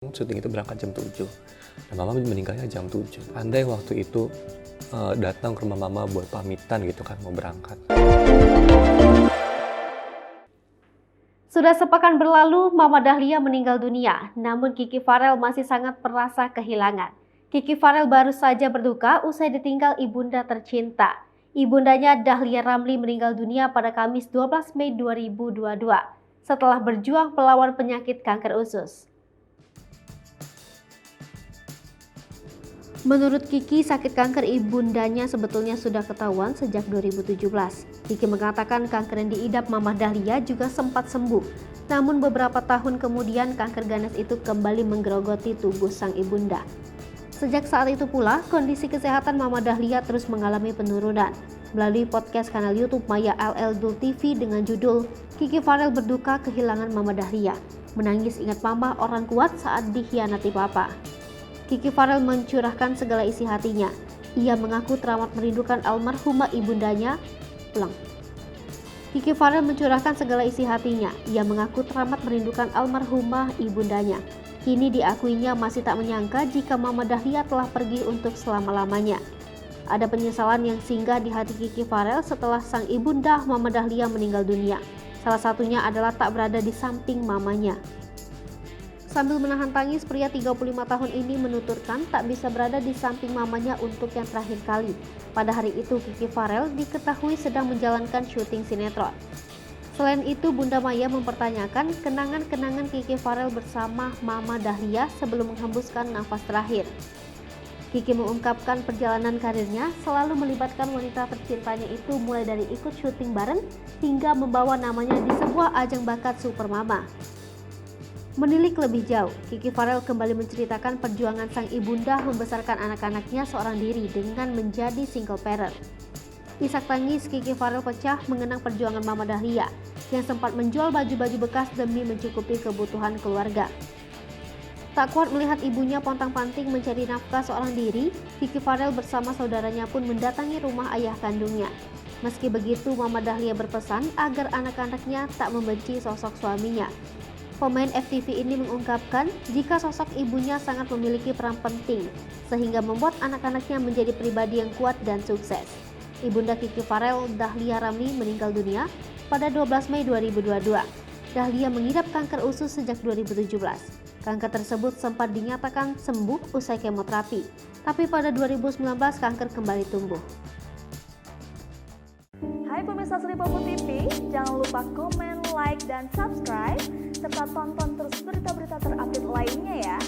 Syuting itu berangkat jam 7 dan mama meninggalnya jam 7. Andai waktu itu datang ke rumah mama buat pamitan gitu kan, mau berangkat. Sudah sepekan berlalu, Mama Dahlia meninggal dunia, namun Kiki Farel masih sangat merasa kehilangan. Kiki Farel baru saja berduka usai ditinggal ibunda tercinta. Ibundanya Dahlia Ramli meninggal dunia pada Kamis 12 Mei 2022 setelah berjuang melawan penyakit kanker usus. Menurut Kiki, sakit kanker ibundanya sebetulnya sudah ketahuan sejak 2017. Kiki mengatakan kanker yang diidap Mama Dahlia juga sempat sembuh. Namun beberapa tahun kemudian kanker ganas itu kembali menggerogoti tubuh sang ibunda. Sejak saat itu pula, kondisi kesehatan Mama Dahlia terus mengalami penurunan. Melalui podcast kanal YouTube Maya LL Dul TV dengan judul Kiki Farel Berduka Kehilangan Mama Dahlia, menangis ingat mama orang kuat saat dikhianati papa. Kiki Farel mencurahkan segala isi hatinya. Ia mengaku teramat merindukan almarhumah ibundanya. Kiki Farel mencurahkan segala isi hatinya. Ia mengaku teramat merindukan almarhumah ibundanya. Kini diakuinya masih tak menyangka jika Mama Dahlia telah pergi untuk selama-lamanya. Ada penyesalan yang singgah di hati Kiki Farel setelah sang ibunda Mama Dahlia meninggal dunia. Salah satunya adalah tak berada di samping mamanya. Sambil menahan tangis, pria 35 tahun ini menuturkan tak bisa berada di samping mamanya untuk yang terakhir kali. Pada hari itu, Kiki Farel diketahui sedang menjalankan syuting sinetron. Selain itu, Bunda Maya mempertanyakan kenangan-kenangan Kiki Farel bersama Mama Dahlia sebelum menghembuskan nafas terakhir. Kiki mengungkapkan perjalanan karirnya selalu melibatkan wanita tercintanya itu mulai dari ikut syuting bareng hingga membawa namanya di sebuah ajang bakat Super Mama. Menilik lebih jauh, Kiki Farel kembali menceritakan perjuangan sang ibunda membesarkan anak-anaknya seorang diri dengan menjadi single parent. Isak tangis Kiki Farel pecah mengenang perjuangan Mama Dahlia yang sempat menjual baju-baju bekas demi mencukupi kebutuhan keluarga. Tak kuat melihat ibunya pontang-panting mencari nafkah seorang diri, Kiki Farel bersama saudaranya pun mendatangi rumah ayah kandungnya. Meski begitu, Mama Dahlia berpesan agar anak-anaknya tak membenci sosok suaminya. Pemain FTV ini mengungkapkan jika sosok ibunya sangat memiliki peran penting sehingga membuat anak-anaknya menjadi pribadi yang kuat dan sukses. Ibunda Kiki Farel, Dahlia Ramli, meninggal dunia pada 12 Mei 2022. Dahlia mengidap kanker usus sejak 2017. Kanker tersebut sempat dinyatakan sembuh usai kemoterapi, tapi pada 2019 kanker kembali tumbuh. Hai pemirsa Sri Popo TV, jangan lupa komen, like, dan subscribe serta tonton terus berita-berita terupdate lainnya ya.